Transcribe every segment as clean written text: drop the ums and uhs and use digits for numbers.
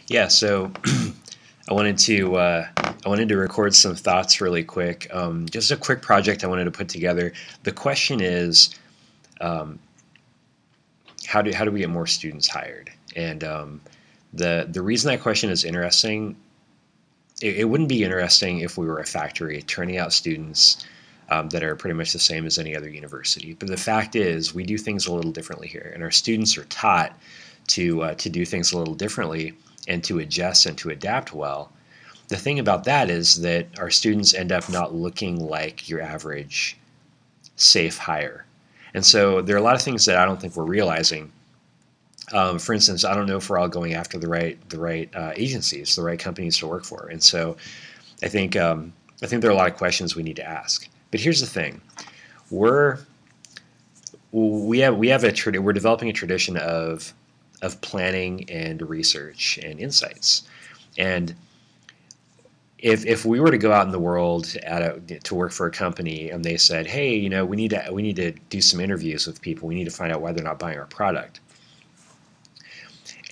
Yeah, so I wanted to record some thoughts really quick. Just a quick project I wanted to put together. The question is, um, how do we get more students hired? And the reason that question is interesting, it wouldn't be interesting if we were a factory turning out students that are pretty much the same as any other university. But the fact is, we do things a little differently here, and our students are taught to do things a little differently and to adjust and to adapt well. The thing about that is that our students end up not looking like your average safe hire. And so there are a lot of things that I don't think we're realizing. For instance, I don't know if we're all going after the right agencies, the right companies to work for. And so I think there are a lot of questions we need to ask. But here's the thing: we're we have we're developing a tradition of planning and research and insights. And if we were to go out in the world to work for a company and they said, hey, we need to do some interviews with people, we need to find out why they're not buying our product,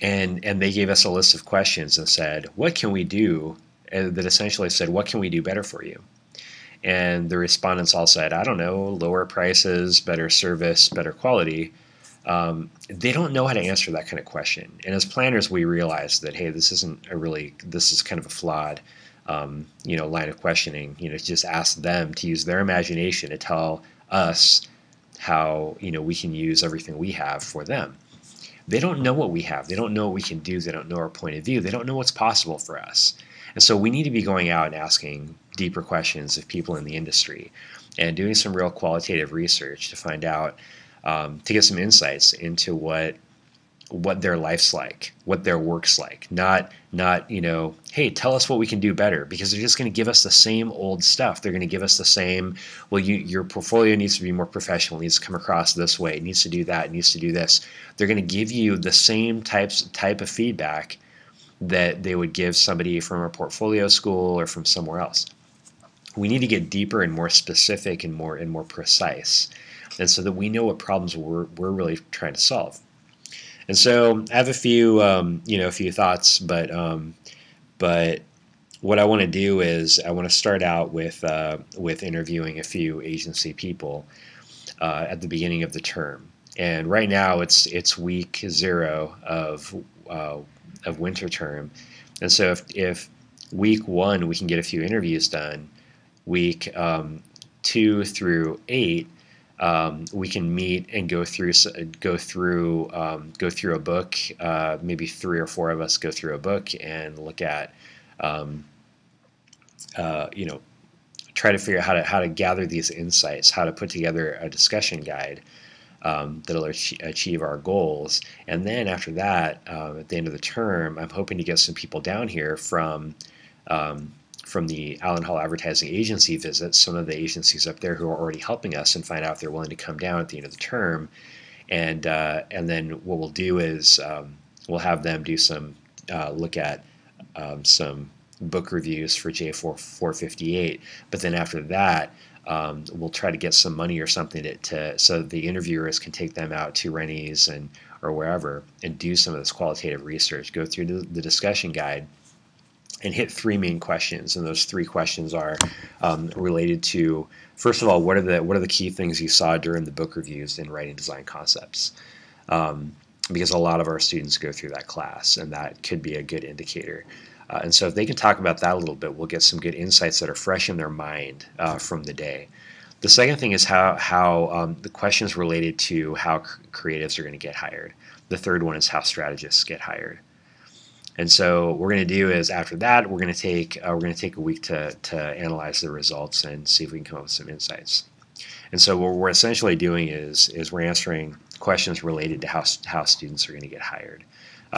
and they gave us a list of questions and said, what can we do, that essentially said, what can we do better for you? And the respondents all said, I don't know, lower prices, better service, better quality. They don't know how to answer that kind of question. And as planners, we realize that, hey, this is kind of a flawed, line of questioning. To just ask them to use their imagination to tell us how, we can use everything we have for them. They don't know what we have. They don't know what we can do. They don't know our point of view. They don't know what's possible for us. And so we need to be going out and asking deeper questions of people in the industry and doing some real qualitative research to find out, to get some insights into what their life's like, what their work's like. Not hey, tell us what we can do better, because they're just going to give us the same old stuff. They're going to give us the same, well, your portfolio needs to be more professional, it needs to come across this way, it needs to do that, it needs to do this. They're going to give you the same type of feedback that they would give somebody from a portfolio school or from somewhere else. We need to get deeper and more specific and more precise, and so that we know what problems we're really trying to solve. And so I have a few thoughts, but what I want to do is I want to start out with interviewing a few agency people at the beginning of the term. And right now it's week 0 of winter term, and so if week 1 we can get a few interviews done, week 2 through 8 we can meet and go through a book. Maybe 3 or 4 of us go through a book and look at, try to figure out how to gather these insights, how to put together a discussion guide that'll achieve our goals. And then after that, at the end of the term, I'm hoping to get some people down here from the Allen Hall Advertising Agency visits, some of the agencies up there who are already helping us, and find out if they're willing to come down at the end of the term. And then what we'll do is we'll have them do some look at some book reviews for J458. But then after that, we'll try to get some money or something so the interviewers can take them out to Rennie's or wherever and do some of this qualitative research, go through the discussion guide, and hit 3 main questions. And those 3 questions are related to, first of all, what are the key things you saw during the book reviews in writing design concepts? Because a lot of our students go through that class, and that could be a good indicator. And so if they can talk about that a little bit, we'll get some good insights that are fresh in their mind from the day. The second thing is how the questions related to how creatives are going to get hired. The third one is how strategists get hired. And so what we're going to do is, after that, we're going to take a week to analyze the results and see if we can come up with some insights. And so what we're essentially doing is we're answering questions related to how students are going to get hired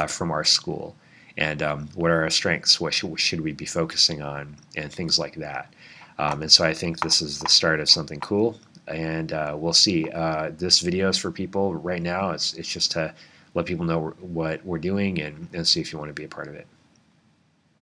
from our school, and what are our strengths, what should we be focusing on, and things like that. And so I think this is the start of something cool, and we'll see. This video is for people right now. It's just to let people know what we're doing and see if you want to be a part of it.